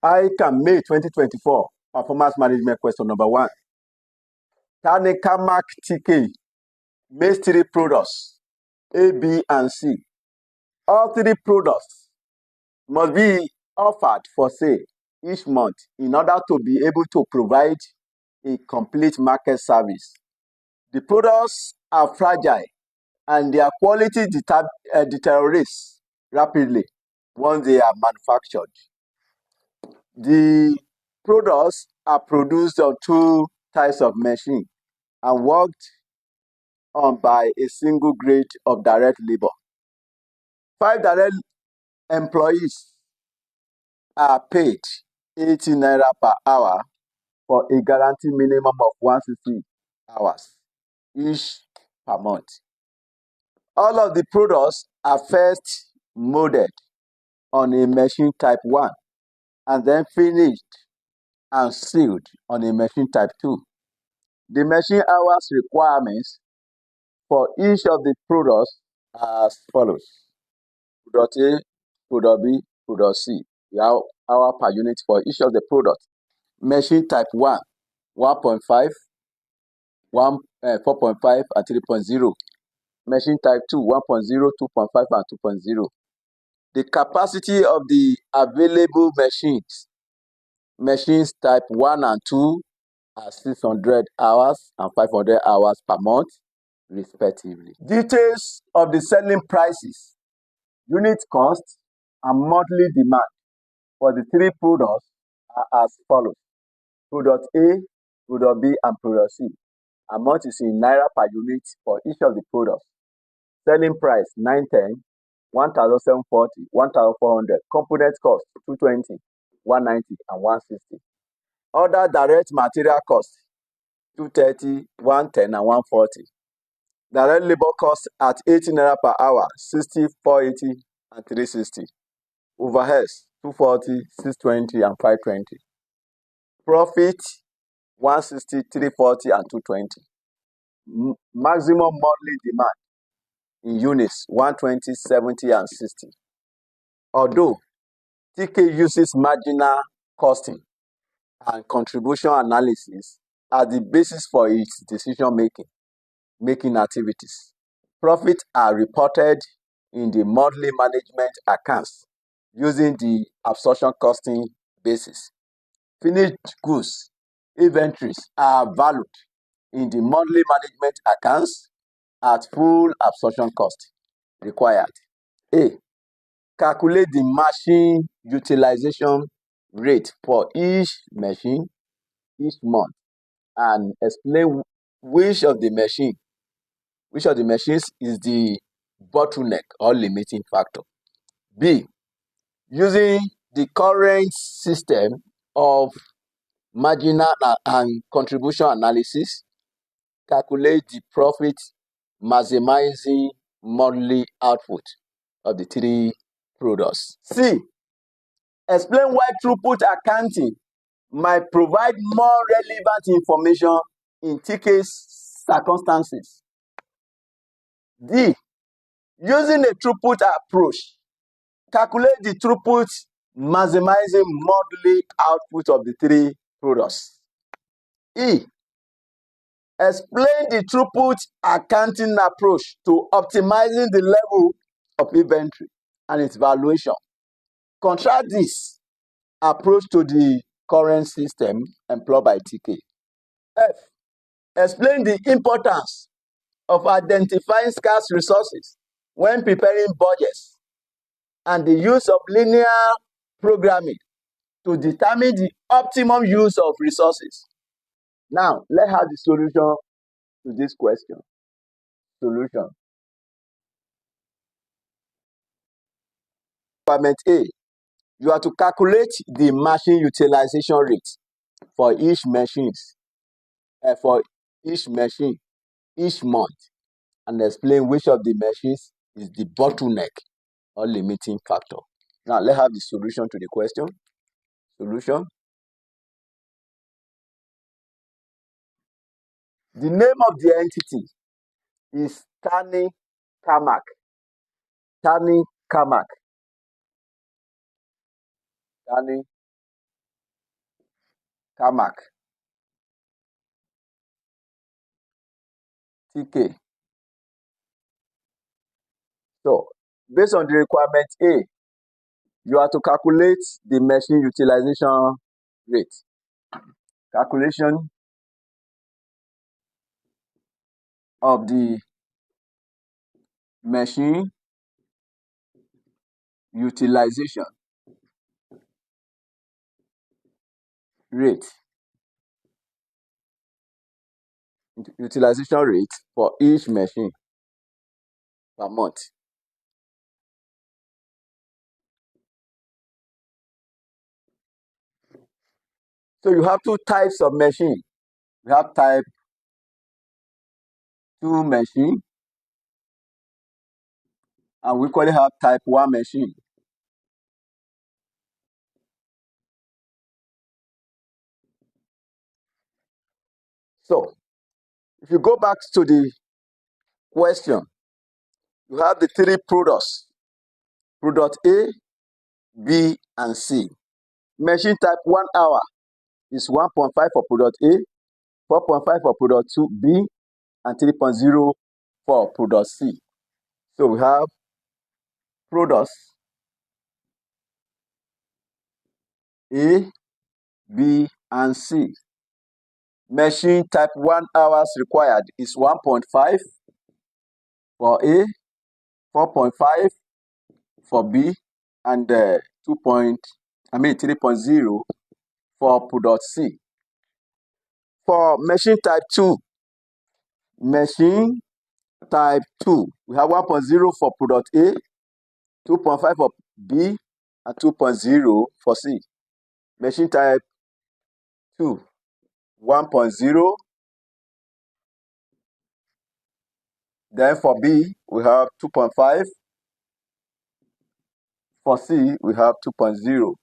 ICAN May 2024 Performance Management Question number 1. Tanikamak TK makes 3 products, A, B, and C. All 3 products must be offered for sale each month in order to be able to provide a complete market service. The products are fragile and their quality deteriorates rapidly once they are manufactured. The products are produced on 2 types of machine and worked on by a single grade of direct labor. 5 direct employees are paid 80 naira per hour for a guaranteed minimum of 160 hours each per month. All of the products are first molded on a machine type 1 and then finished and sealed on a machine type 2. The machine hours requirements for each of the products are as follows. Product A, product B, product C. We have hour per unit for each of the products. Machine type 1, 1.5, 4.5, and 3.0. Machine type 2, 1.0, 2.5, and 2.0. The capacity of the available machines type 1 and 2 are 600 hours and 500 hours per month, respectively. Details of the selling prices, unit cost, and monthly demand for the 3 products are as follows. Product A, product B, and product C. Amount is in naira per unit for each of the products. Selling price 910, 1,740, 1,400. Component cost 220, 190, and 160. Other direct material cost 230, 110, and 140. Direct labor cost at 80 naira per hour, 60, 480, and 360. Overheads 240, 620, and 520. Profit 160, 340, and 220. Maximum monthly demand in units 120, 70, and 60. Although TK uses marginal costing and contribution analysis as the basis for its decision-making activities, profits are reported in the monthly management accounts using the absorption costing basis. Finished goods inventories are valued in the monthly management accounts at full absorption cost required. A. Calculate the machine utilization rate for each machine each month and explain which of the machines is the bottleneck or limiting factor. B. Using the current system of marginal and contribution analysis, calculate the profit maximizing monthly output of the 3 products. C. Explain why throughput accounting might provide more relevant information in TK's circumstances. D. Using a throughput approach, calculate the throughput maximizing monthly output of the 3 products. E. Explain the throughput accounting approach to optimizing the level of inventory and its valuation. Contrast this approach to the current system employed by TK. F. Explain the importance of identifying scarce resources when preparing budgets and the use of linear programming to determine the optimum use of resources. Now, let's have the solution to this question. Solution. Requirement A. You are to calculate the machine utilization rate for each machine each month and explain which of the machines is the bottleneck or limiting factor. Now, let's have the solution to the question. Solution. The name of the entity is Tanikamak. Tanikamak. CAMAC, TK. So, based on the requirement A, you are to calculate the machine utilization rate. Calculation of the machine utilization rate. Utilization rate for each machine per month. So you have two types of machine. We have type 2 machine, and we equally have type 1 machine. So if you go back to the question, you have the three products: product A, B, and C. Machine type 1 hour is 1.5 for product A, 4.5 for product 2B, and 3.0 for product C. So we have products A, B, and C. Machine type 1 hours required is 1.5 for A, 4.5 for B, and 3.0 for product C. For machine type 2, we have 1.0 for product A, 2.5 for B, and 2.0 for C. Machine type 2, 1.0. Then for B, we have 2.5. For C, we have 2.0.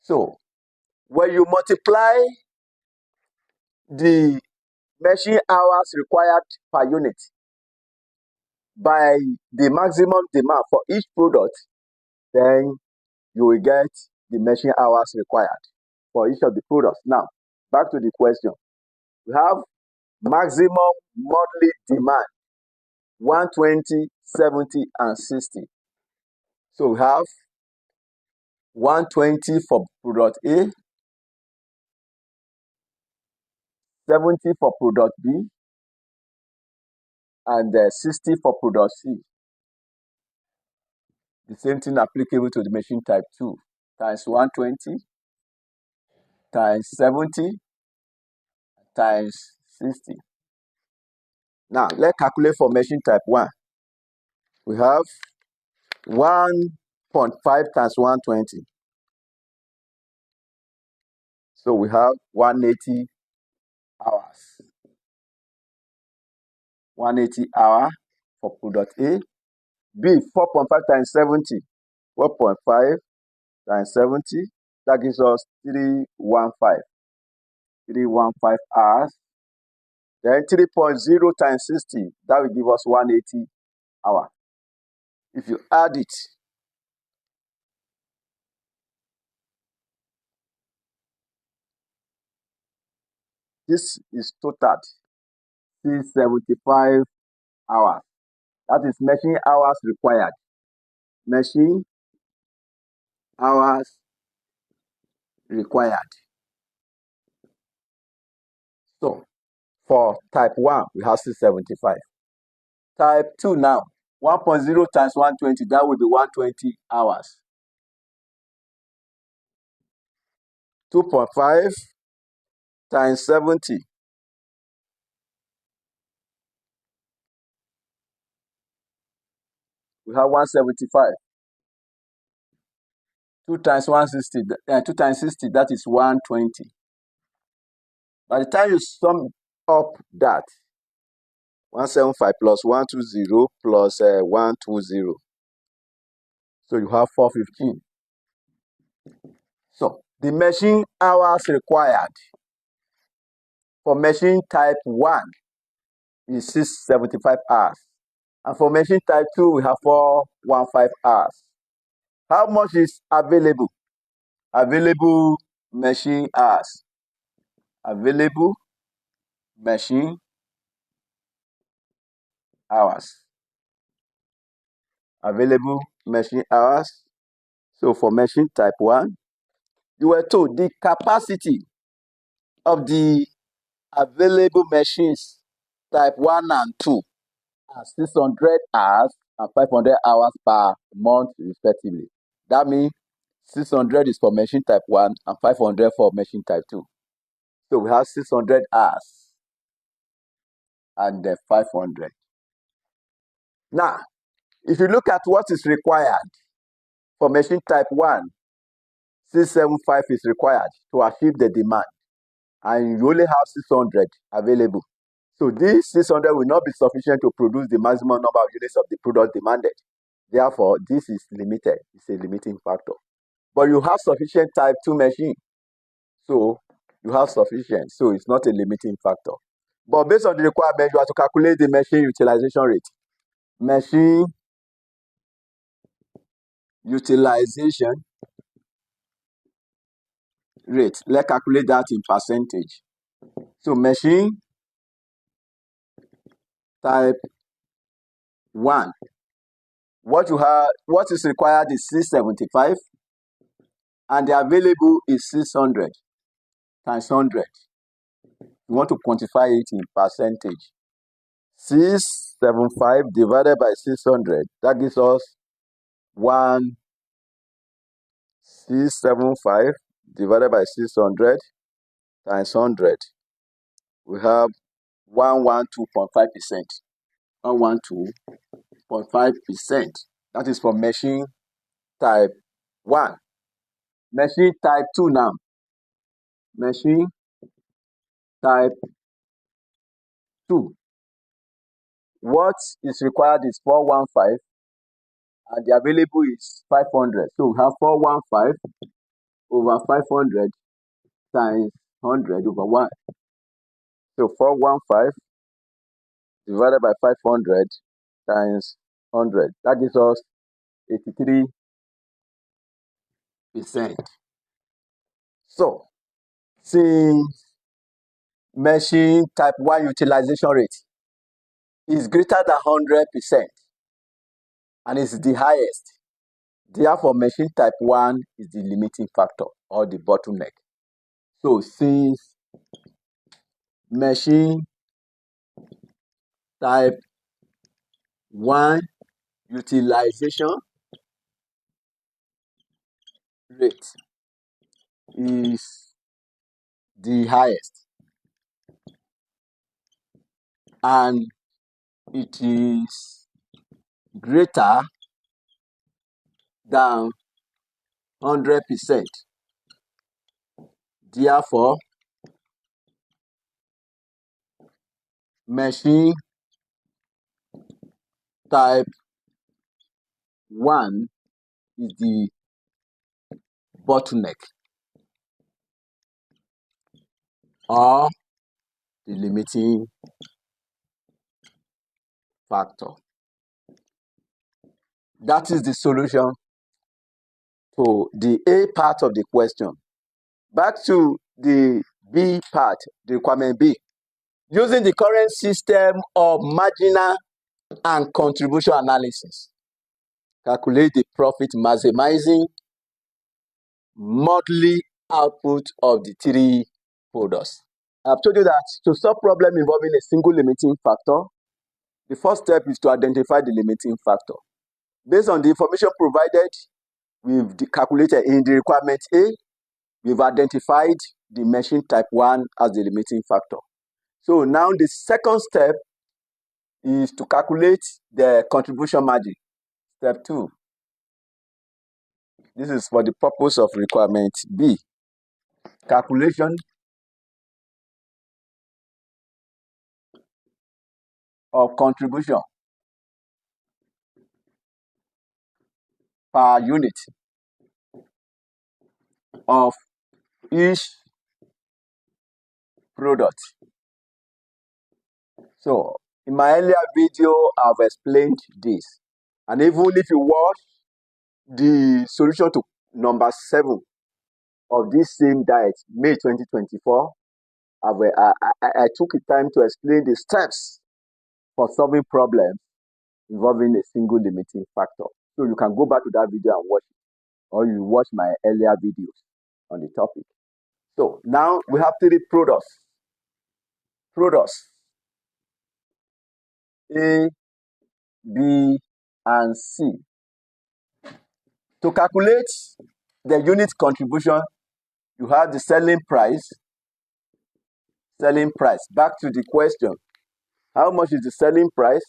So when you multiply the machine hours required per unit by the maximum demand for each product, then you will get the machine hours required for each of the products. Now, back to the question. We have maximum monthly demand, 120, 70, and 60. So we have 120 for product A, 70 for product B, and 60 for product C. The same thing applicable to the machine type 2 times 120 times 70 times 60. Now, let's calculate for machine type 1. We have 1.5 times 120. So we have 180 hours. 180 hour for product A. B, 4.5 times 70. 4.5 times 70. That gives us 315. 315 hours. Then 3.0 times 60. That will give us 180 hour. If you add it, this is total 375 hours. That is machine hours required. Machine hours required. So for type 1, we have 675. Type 2 now, 1.0 times 120, that will be 120 hours. 2.5 times 70. We have 175. 2 times 160, 2 times 60, that is 120. By the time you sum up that, 175 plus 120 plus 120. So you have 415. So the machine hours required for machine type 1 is 675 hours. And for machine type 2, we have 415 hours. How much is available? Available machine hours. Available machine hours. Available machine hours. So for machine type 1, you were told the capacity of the available machines type 1 and 2 are 600 hours and 500 hours per month respectively. That means 600 is for machine type 1 and 500 for machine type 2. So we have 600 hours and 500. Now, if you look at what is required for machine type 1, 675 is required to achieve the demand, and you only have 600 available. So this 600 will not be sufficient to produce the maximum number of units of the product demanded. Therefore, this is limited. It's a limiting factor. But you have sufficient type 2 machine. So you have sufficient. So it's not a limiting factor. But based on the requirement, you have to calculate the machine utilization rate. Machine utilization rate. Let's calculate that in percentage. So machine type 1. What is required is 675, and the available is 600 times 100. You want to quantify it in percentage. 675 divided by 600, that gives us 675 divided by 600 times 100. We have 112.5%. 112.5%. That is for machine type 1. Machine type 2 now. Machine type 2. What is required is 415, and the available is 500. So we have 415 over 500 times 100 over 1. So 415 divided by 500 times 100. That gives us 83%. So, since machine type 1 utilization rate is greater than 100% and is the highest, therefore machine type 1 is the limiting factor or the bottleneck. So, since machine type 1 utilization rate is the highest and it is greater than 100%. Therefore, machine type 1 is the bottleneck or the limiting factor. That is the solution to the A part of the question. Back to the B part, the requirement B. Using the current system of marginal and contribution analysis, calculate the profit maximizing monthly output of the 3 products. I've told you that to solve problem involving a single limiting factor, the first step is to identify the limiting factor. Based on the information provided, we've calculated in the requirement A, we've identified the machine type 1 as the limiting factor. So now the second step is to calculate the contribution margin. Step 2. This is for the purpose of requirement B. Calculation of contribution per unit of each product. So, in my earlier video, I've explained this. And even if you watch the solution to number 7 of this same diet, May 2024, I took the time to explain the steps for solving problems involving a single limiting factor. So you can go back to that video and watch it, or you watch my earlier videos on the topic. So now we have three products. A, B, and C. To calculate the unit contribution, you have the selling price. Back to the question. How much is the selling price?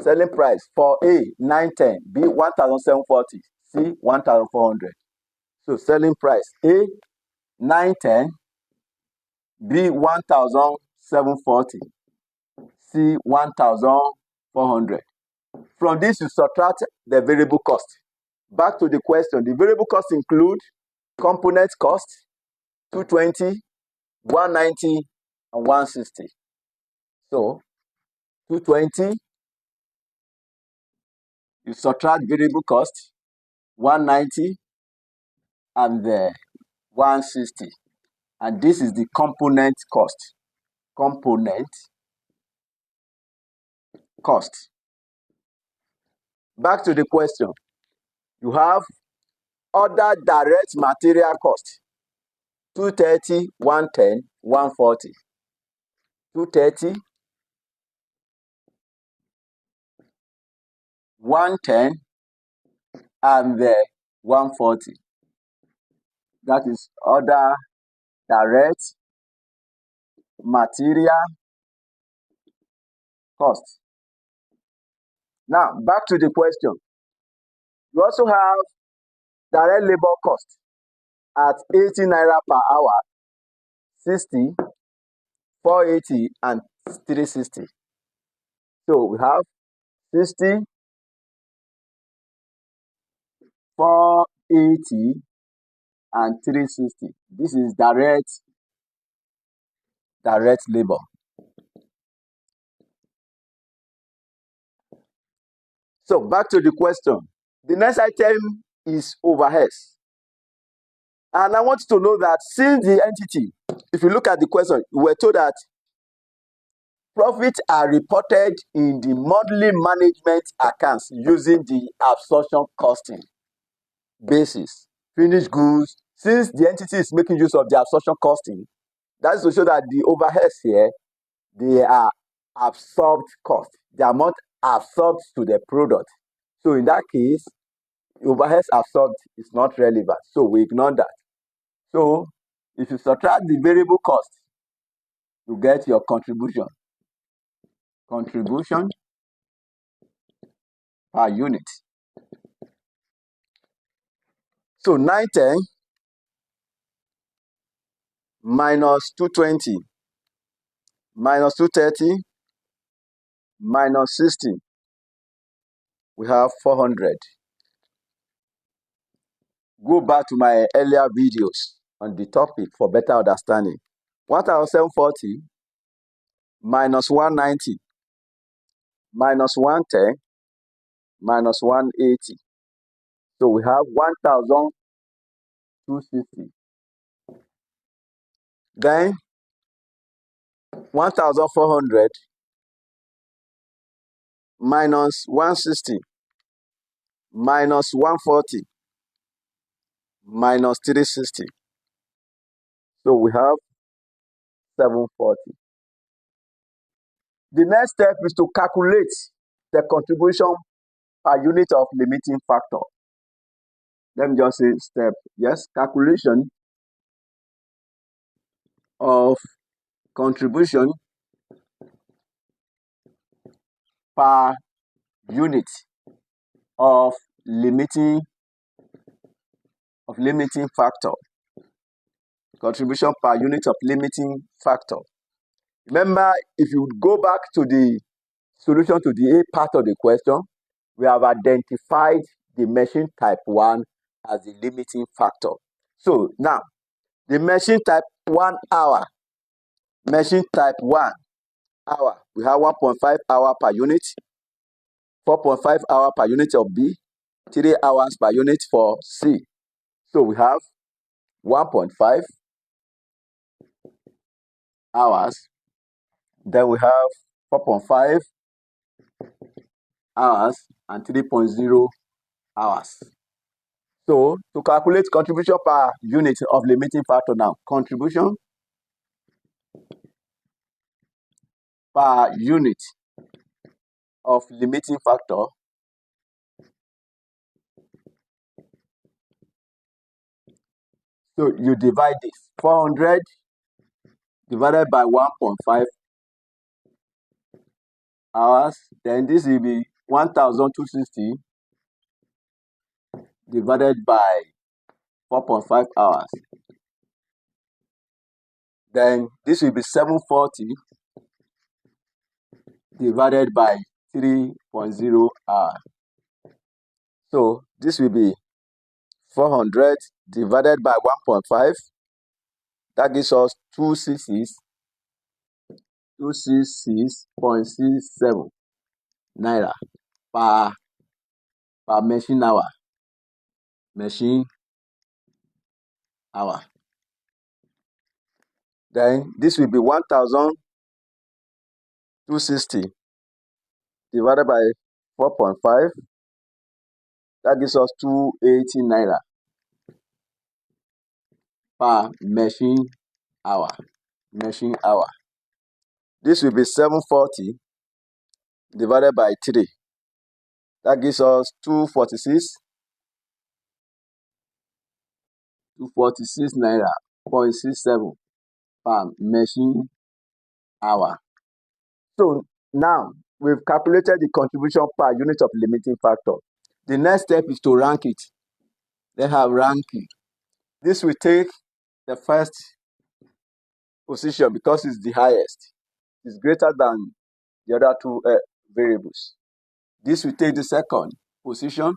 Selling price for A, 910, B, 1,740, C, 1,400. So selling price A, 910, B, 1,740, C, 1,400. From this, you subtract the variable cost. Back to the question. The variable cost include component cost, 220, 190, and 160. So 220, you subtract variable cost, 190, and 160. And this is the component cost. Back to the question. You have other direct material cost, 230, 110, 140. 230, 110, and 140. That is other direct material cost. Now, back to the question. You also have direct labor cost at 80 naira per hour, 60, 480, and 360. So we have 60, 480, and 360. This is direct labor. So back to the question. The next item is overheads. And I want you to know that since the entity, if you look at the question, we were told that profits are reported in the monthly management accounts using the absorption costing basis. Finished goods, since the entity is making use of the absorption costing, that is to show that the overheads here, they are absorbed cost. They are not absorbed to the product. So in that case, overheads absorbed is not relevant. So we ignore that. So if you subtract the variable cost, you get your contribution. Contribution per unit. So 910 minus 220 minus 230 minus 60. We have 400. Go back to my earlier videos on the topic for better understanding. 1,740 minus 190 minus 110 minus 180. So we have 1,260. Then 1,400 minus 160 minus 140 minus 360. So we have 740. The next step is to calculate the contribution per unit of limiting factor. Let me just say step. Yes, calculation of contribution per unit of limiting factor. Contribution per unit of limiting factor. Remember, if you go back to the solution to the A part of the question, we have identified the machine type 1 as the limiting factor. So now, the machine type 1 hour, we have 1.5 hour per unit, 4.5 hour per unit of B, 3 hours per unit for C. So we have 1.5 hours. Then we have 4.5 hours and 3.0 hours. So to calculate contribution per unit of limiting factor now, contribution per unit of limiting factor so you divide this 400 divided by 1.5 hours, then this will be 1260 divided by 4.5 hours. Then this will be 740 divided by 3.0 hours. So this will be 400 divided by 1.5. That gives us 266.67 naira per machine hour. Then this will be 1260 divided by 4.5. That gives us 280 naira per machine hour. This will be 740 divided by 3. That gives us 246 naira 0.67 per machine hour. So now we've calculated the contribution per unit of limiting factor. The next step is to rank it. They have ranking. This will take the first position because it's the highest. It's greater than the other two variables. This will take the second position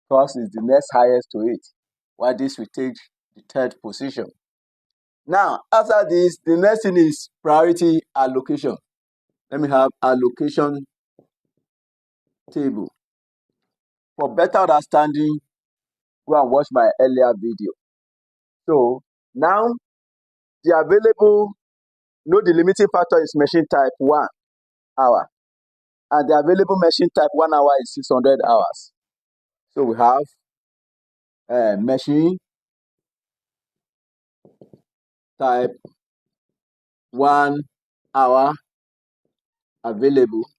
because it's the next highest to it, while this will take the third position. Now, after this, the next thing is priority allocation. Let me have allocation table. For better understanding, go and watch my earlier video. So now the available, the limiting factor is machine type 1 hour. And the available machine type 1 hour is 600 hours. So we have machine type 1 hour available,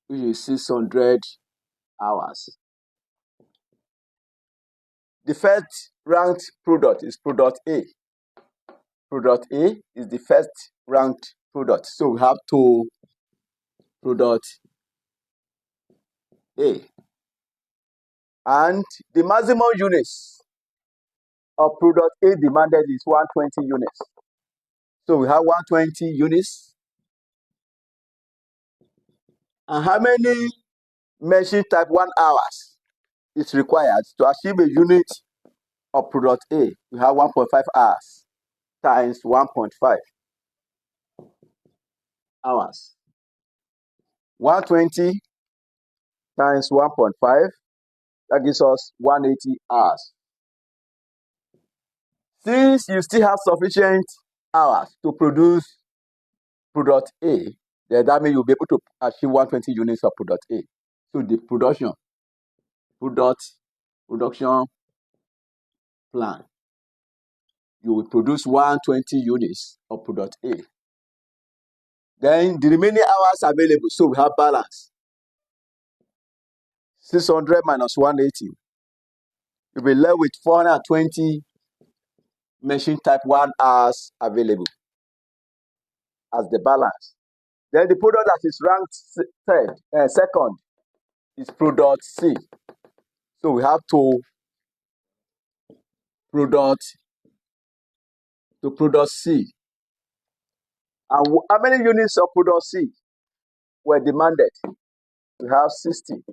which is 600 hours. The first ranked product is product A. Product A is the first ranked product. So we have to product A. And the maximum units of product A demanded is 120 units. So we have 120 units. And how many machine type 1 hours is required to achieve a unit of product A? We have 1.5 hours times 1.5 hours. 120 times 1.5, that gives us 180 hours. Since you still have sufficient hours to produce product A, then that means you'll be able to achieve 120 units of product A. So the production plan, you will produce 120 units of product A. Then the remaining hours available, so we have balance. 600 minus 180. You'll be left with 420 machine type 1 hours available as the balance. Then the product that is ranked second is product C. So we have to product C. And how many units of product C were demanded? We have 60.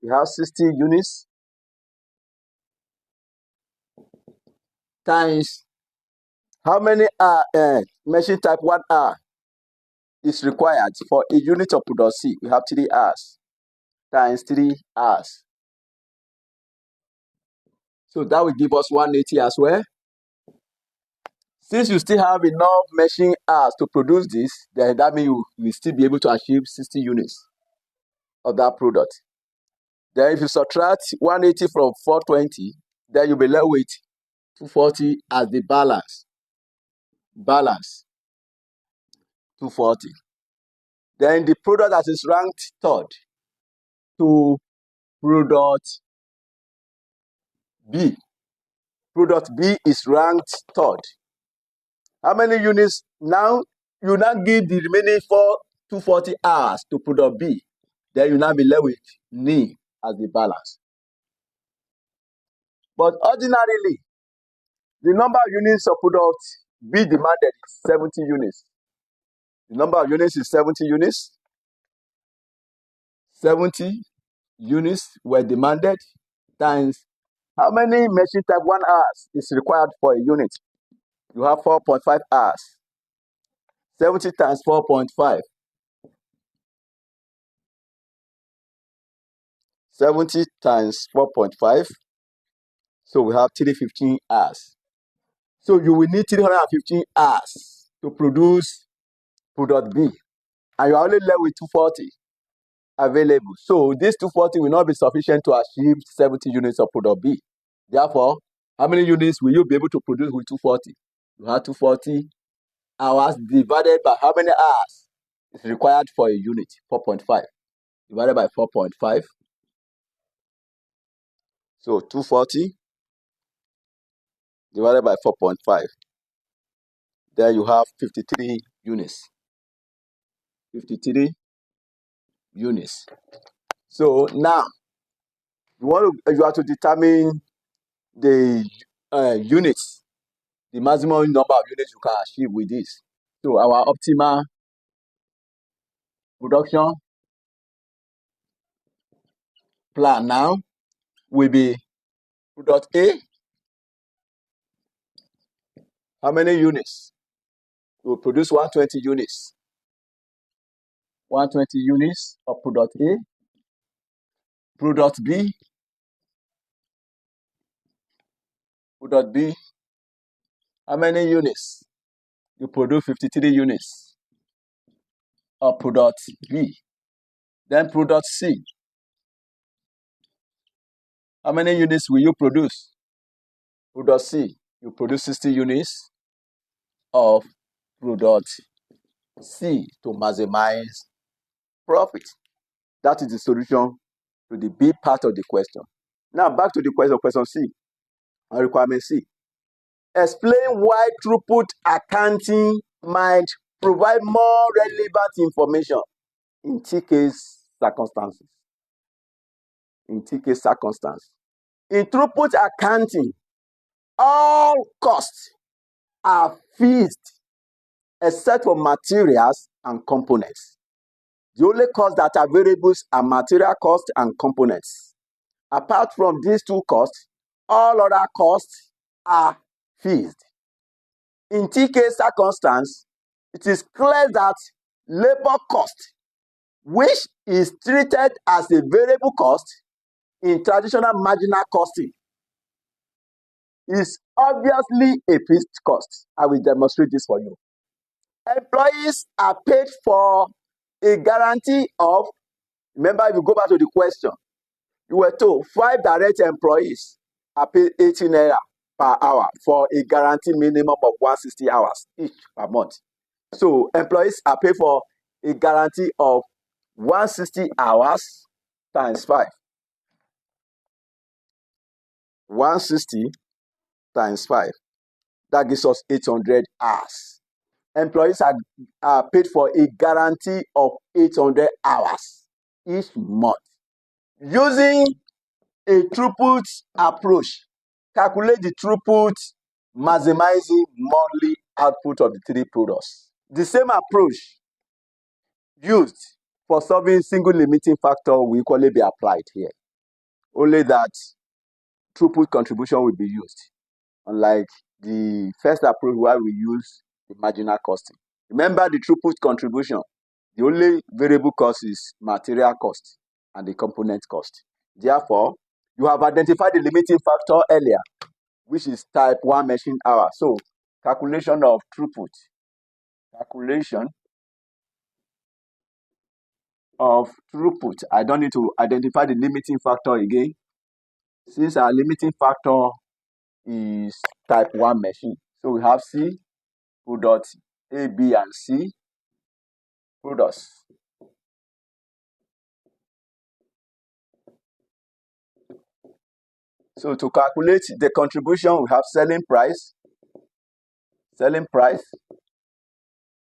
We have 60 units times how many machine type 1 hour is required for a unit of product C? We have 3 hours times 3 hours. So that will give us 180 as well. Since you still have enough machine hours to produce this, then that means you will still be able to achieve 60 units of that product. Then if you subtract 180 from 420, then you'll be left with 240 as the balance. Balance 240. Then the product that is ranked third to product B. Product B is ranked third. How many units? Now, you now give the remaining 240 hours to product B. Then you now be left with N as the balance. But ordinarily, the number of units of product B demanded is 70 units. The number of units is 70 units. 70 units were demanded times how many machine type 1 hours is required for a unit. You have 4.5 hours. 70 times 4.5. 70 times 4.5. So we have 315 hours. So you will need 315 hours to produce product B. And you are only left with 240 available. So this 240 will not be sufficient to achieve 70 units of product B. Therefore, how many units will you be able to produce with 240? You have 240 hours divided by how many hours is required for a unit? 4.5 divided by 4.5. So 240 divided by 4.5. There you have 53 units. 53 units. So now you have to determine the units, the maximum number of units you can achieve with this. So our optimal production plan now will be product A. How many units? We will produce 120 units. 120 units of product A. Product B. Product B. How many units? You produce 53 units of product B. Then product C. How many units will you produce? Product C. You produce 60 units of product C to maximize profit. That is the solution to the B part of the question. Now back to the question C, or requirement C. Explain why throughput accounting might provide more relevant information in TK circumstances. In TK circumstances. In throughput accounting, all costs are fixed except for materials and components. The only costs that are variables are material costs and components. Apart from these two costs, all other costs are fixed. In TK circumstance, it is clear that labor cost, which is treated as a variable cost in traditional marginal costing, is obviously a fixed cost. I will demonstrate this for you. Employees are paid for a guarantee of, remember, if you go back to the question, you were told 5 direct employees are paid 18 naira per hour for a guaranteed minimum of 160 hours each per month. So employees are paid for a guarantee of 160 hours times 5. 160 times 5. That gives us 800 hours. Employees are paid for a guarantee of 800 hours each month. Using a throughput approach, calculate the throughput maximizing monthly output of the 3 products. The same approach used for solving single limiting factor will equally be applied here. Only that throughput contribution will be used, unlike the first approach where we use the marginal costing. Remember the throughput contribution, the only variable cost is material cost and the component cost. Therefore, You have identified the limiting factor earlier, which is type 1 machine hour. So calculation of throughput. Calculation of throughput. I don't need to identify the limiting factor again, since our limiting factor is type 1 machine. So we have C, product A, B, and C products. So to calculate the contribution, we have selling price. Selling price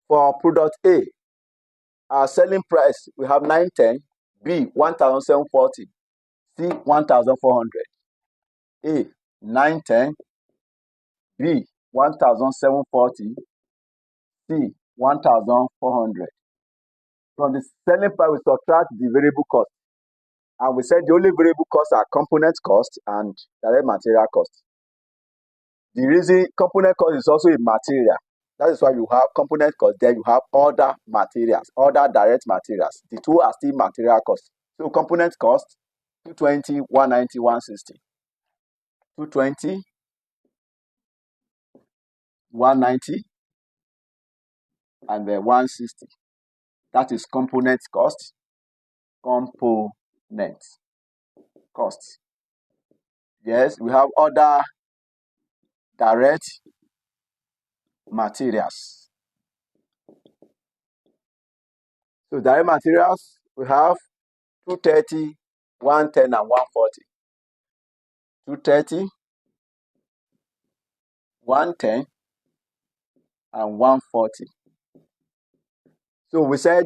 for product A. Our selling price, we have 910, B 1,740, C 1,400. A 910, B 1,740, C 1,400. From the selling price, we subtract the variable cost. And we said the only variable costs are component cost and direct material cost. The reason component cost is also a material. That is why you have component cost, then you have other materials, other direct materials. The two are still material costs. So component cost, 220, 190, 160. 220, 190, and then 160. That is component cost. Component cost. Yes, we have other direct materials. So direct materials, we have 230, 110, and 140. 230, 110, and 140. So we said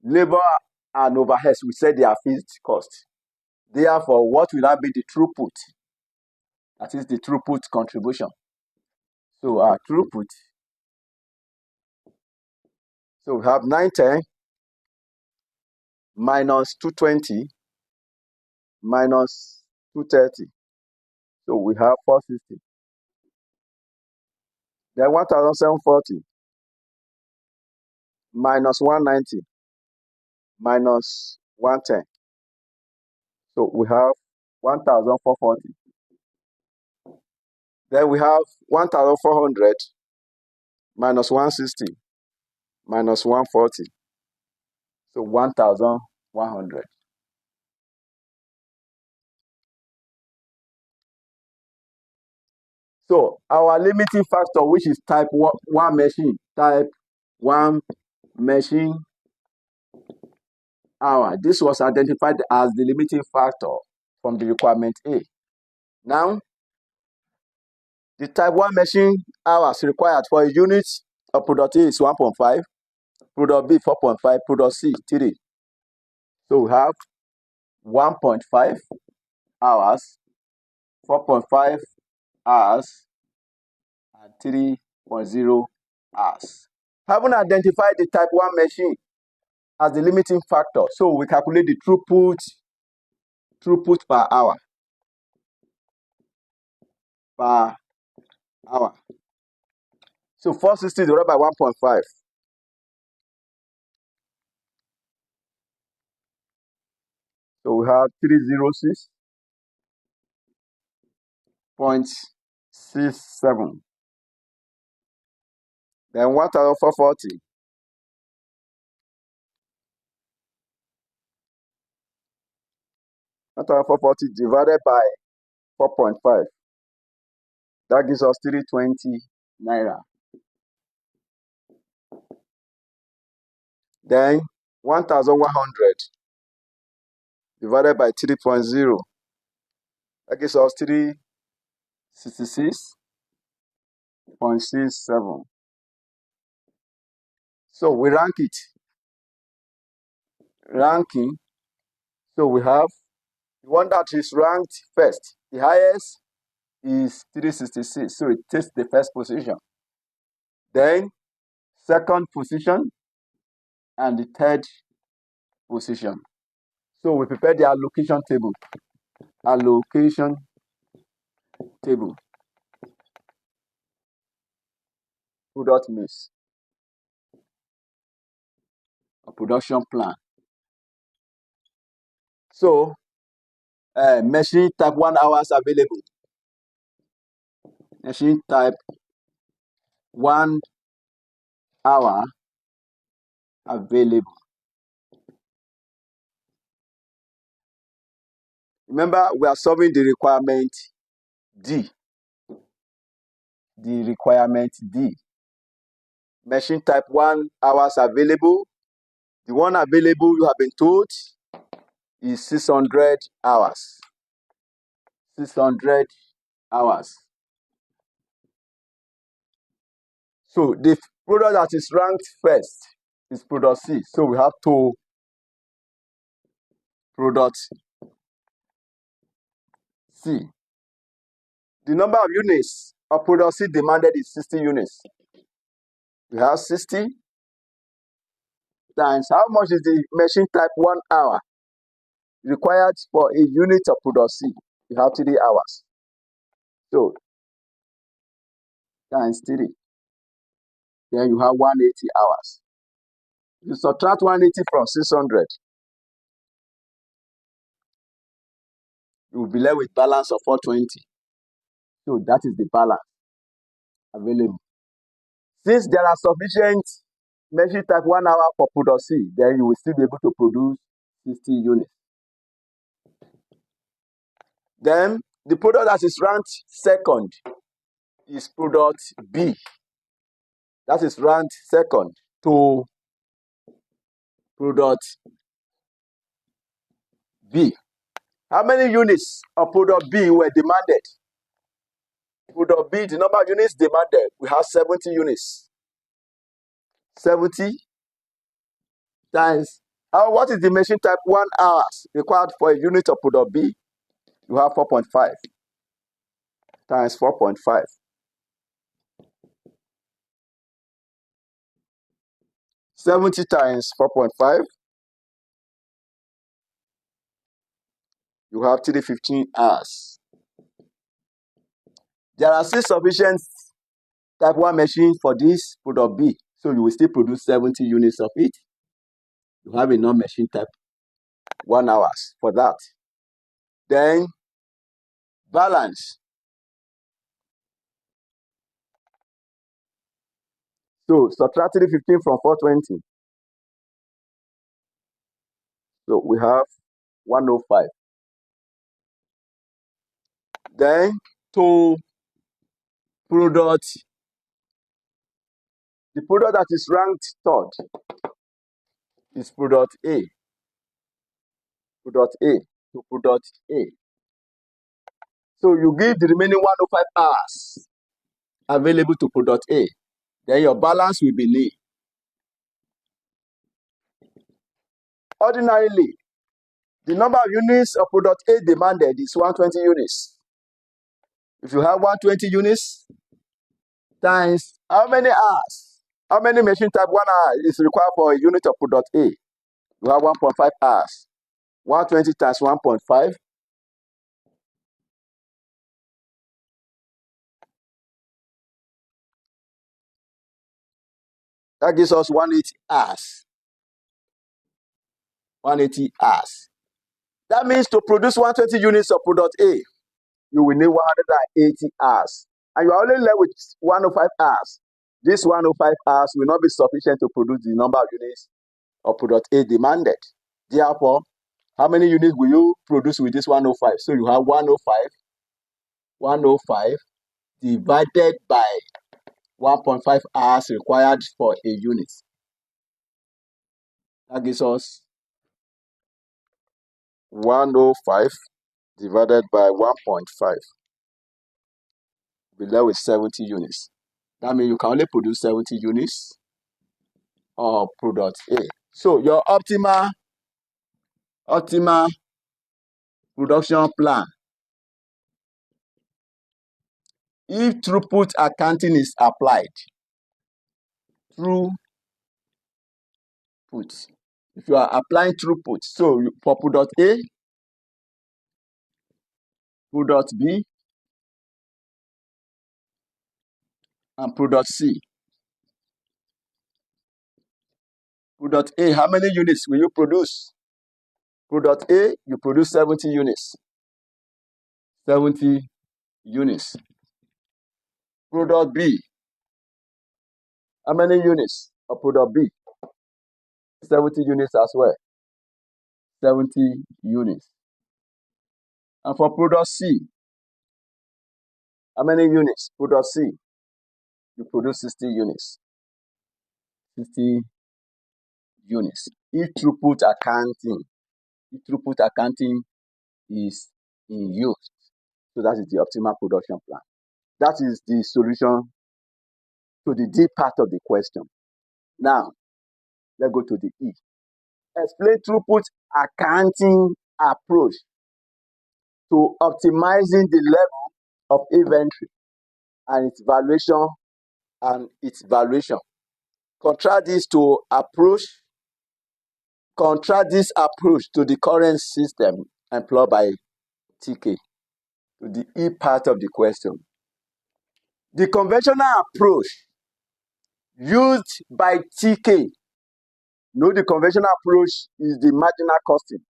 labor and overheads, we said they are fixed cost. Therefore, what will that be the throughput? That is the throughput contribution. So our throughput. So we have 910 minus 220 minus 230. So we have 460. Then 1,740 minus 190 minus 110. So we have 1,440. Then we have 1,400 minus 160 minus 140. So 1,100. So our limiting factor, which is type 1 machine, type 1 machine hour. This was identified as the limiting factor from the requirement A. Now, the type 1 machine hours required for a unit of product A is 1.5, product B 4.5, product C 3. So we have 1.5 hours, 4.5 hours, and 3.0 hours. Having identified the type 1 machine as the limiting factor, so we calculate the throughput per hour. Per hour. So 460 divided by 1.5. So we have 306.67. Then 1,440. 1,440 divided by 4.5. That gives us 320 naira. Then 1,100 divided by 3.0. That gives us 366.67. So we rank it. Ranking. So we have the one that is ranked first. The highest is 366. So it takes the first position. Then second position and the third position. So we prepare the allocation table. Allocation table. Product mix. A production plan. So Machine type 1 hours available. Machine type 1 hour available. Remember, we are solving the requirement D. The requirement D. Machine type 1 hours available. The one available, you have been told, is 600 hours. 600 hours. So the product that is ranked first is product C. So we have to product C. The number of units of product C demanded is 60 units. We have 60 times how much is the machine type 1 hour required for a unit of product C? We have 3 hours. So times 3. Then you have 180 hours. You subtract 180 from 600. You will be left with balance of 420. So that is the balance available. Since there are sufficient machine type 1 hour for product C, then you will still be able to produce 60 units. Then the product that is ranked second is product B. That is ranked second to product B. How many units of product B were demanded? Product B, the number of units demanded, we have 70 units. 70 times, what is the machine type 1 hours required for a unit of product B? You have 4.5 times 4.5. 70 times 4.5, you have 315 hours. There are still sufficient type 1 machines for this product B, so you will still produce 70 units of it. You have enough machine type 1 hours for that. Then balance. So subtract 315 from 420. So we have 105. Then to product, the product that is ranked third is product A. Product A to product A. So you give the remaining 105 hours available to product A. Then your balance will be nil. Ordinarily, the number of units of product A demanded is 120 units. If you have 120 units times how many hours? How many machine type 1 hour is required for a unit of product A? You have 1.5 hours. 120 times 1.5. That gives us 180 hours. 180 hours. That means to produce 120 units of product A, you will need 180 hours. And you are only left with 105 hours. This 105 hours will not be sufficient to produce the number of units of product A demanded. Therefore, how many units will you produce with this 105? So you have 105 divided by 1.5 hours required for a unit. That gives us 105 divided by 1.5. Be left with 70 units. That means you can only produce 70 units of product A. So your optimal production plan, if throughput accounting is applied, throughput, if you are applying throughput, so for product A, product B, and product C. Product A, how many units will you produce? Product A, you produce 70 units. 70 units. Product B, how many units of product B? 70 units as well. 70 units. And for product C, how many units? Product C, you produce 60 units. 60 units. If throughput accounting is in use, so that is the optimal production plan. That is the solution to the D part of the question. Now, let's go to the E. Explain throughput accounting approach to optimizing the level of inventory and its valuation Contrast this approach to the current system employed by TK. To the E part of the question. The conventional approach used by TK. The conventional approach is the marginal costing.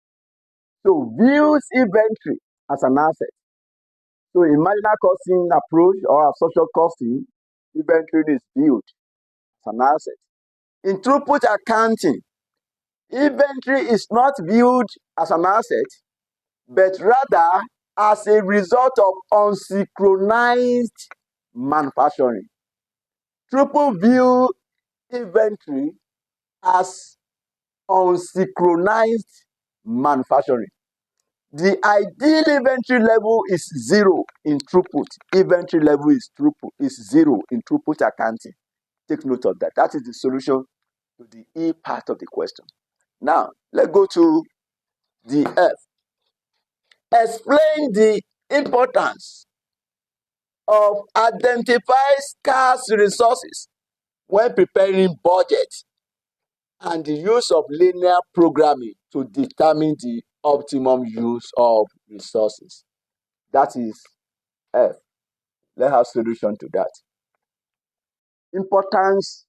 So views inventory as an asset. So in marginal costing approach or absorption costing, inventory is viewed as an asset. In throughput accounting, inventory is not viewed as an asset, but rather as a result of unsynchronized manufacturing. Throughput view inventory as unsynchronized manufacturing. The ideal inventory level is 0 in throughput. Inventory level is 0 in throughput accounting. Take note of that. That is the solution to the E part of the question. Now, let's go to the F. Explain the importance of identifying scarce resources when preparing budget and the use of linear programming to determine the optimum use of resources. That is F. Let's have solution to that. Importance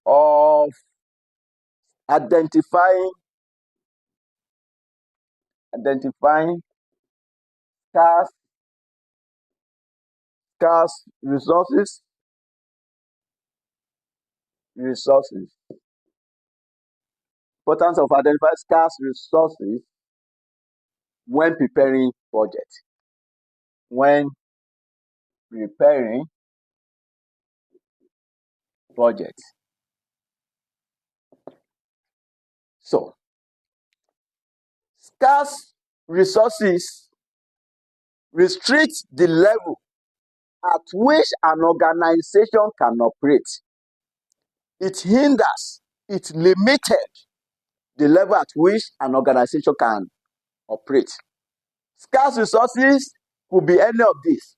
of identifying scarce resources. Importance of identifying scarce resources when preparing budget. When preparing budget. So, scarce resources restrict the level at which an organization can operate. It hinders, it limited the level at which an organization can operate. Scarce resources could be any of these.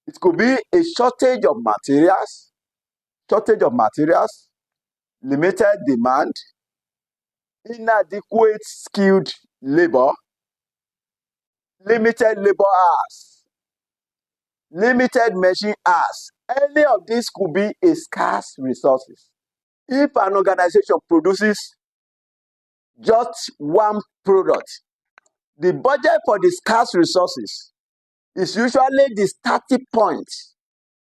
It could be a shortage of materials, limited demand, inadequate skilled labor, limited labor hours, limited machine hours. Any of these could be a scarce resources. If an organization produces just one product, the budget for the scarce resources is usually the starting point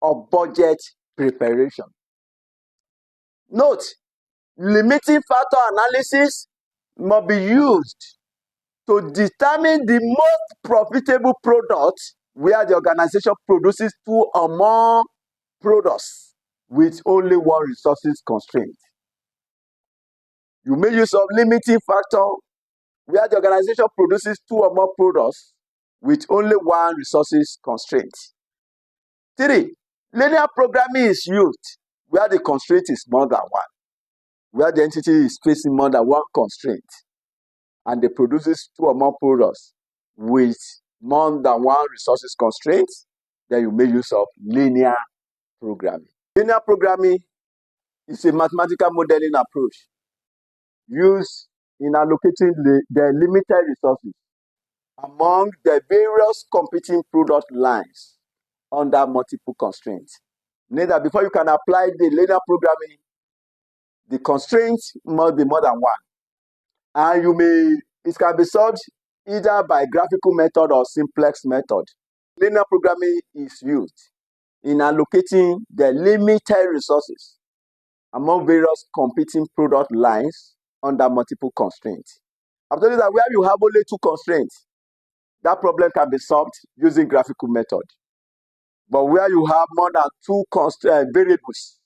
of budget preparation. Note, limiting factor analysis must be used to determine the most profitable product where the organization produces 2 or more products with only one resources constraint. You make use of limiting factor where the organization produces 2 or more products with only one resources constraint. 3, linear programming is used where the constraint is more than one, where the entity is facing more than one constraint, and it produces 2 or more products with more than one resources constraint, then you make use of linear programming. Linear programming is a mathematical modeling approach used in allocating the limited resources among the various competing product lines under multiple constraints. Neither before you can apply the linear programming, the constraints must be more than one. And it can be solved either by graphical method or simplex method. Linear programming is used in allocating the limited resources among various competing product lines under multiple constraints. I've told you that where you have only two constraints, that problem can be solved using graphical method. But where you have more than two variables,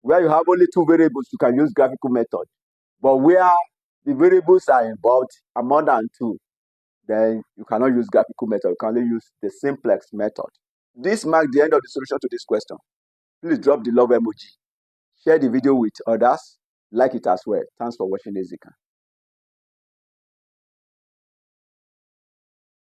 where you have only two variables, you can use graphical method. But where the variables are involved are more than two, then you cannot use graphical method. You can only use the simplex method. This marks the end of the solution to this question. Please drop the love emoji. Share the video with others. Like it as well. Thanks for watching Ezikan.